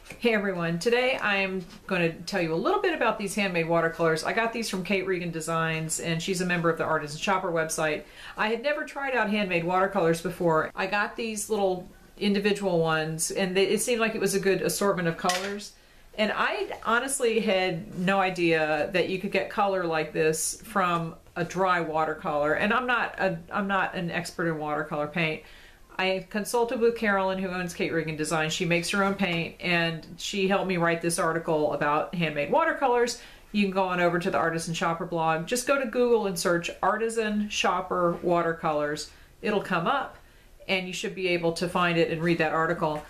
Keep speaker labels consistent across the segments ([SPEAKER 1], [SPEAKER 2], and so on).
[SPEAKER 1] Hey everyone, today I'm going to tell you a little bit about these handmade watercolors. I got these from Kate Regan Designs, and she's a member of the Artisan Shopper website. I had never tried out handmade watercolors before. I got these little individual ones, and it seemed like it was a good assortment of colors. And I honestly had no idea that you could get color like this from a dry watercolor. And I'm not an expert in watercolor paint. I consulted with Carolyn, who owns Kate Regan Design. She makes her own paint, and she helped me write this article about handmade watercolors. You can go on over to the Artisan Shopper blog. Just go to Google and search Artisan Shopper watercolors. It'll come up, and you should be able to find it and read that article.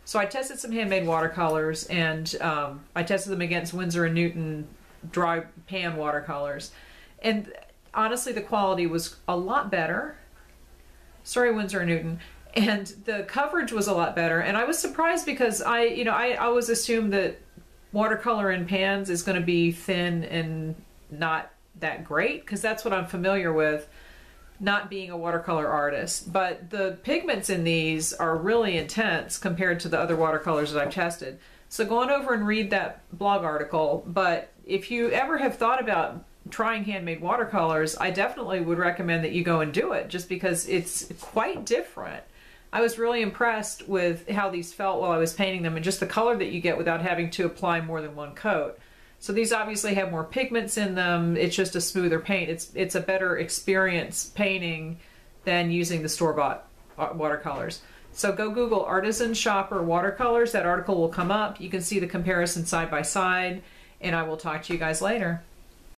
[SPEAKER 1] So I tested some handmade watercolors, and I tested them against Winsor & Newton dry pan watercolors. And honestly, the quality was a lot better. Sorry, Winsor & Newton. And the coverage was a lot better. And I was surprised because I always assumed that watercolor in pans is going to be thin and not that great, because that's what I'm familiar with, not being a watercolor artist. But the pigments in these are really intense compared to the other watercolors that I've tested. So go on over and read that blog article. But if you ever have thought about trying handmade watercolors, I definitely would recommend that you go and do it, just because it's quite different. I was really impressed with how these felt while I was painting them, and just the color that you get without having to apply more than one coat. So these obviously have more pigments in them. It's just a smoother paint. It's a better experience painting than using the store-bought watercolors. So go Google Artisan Shopper watercolors. That article will come up. You can see the comparison side by side, and I will talk to you guys later.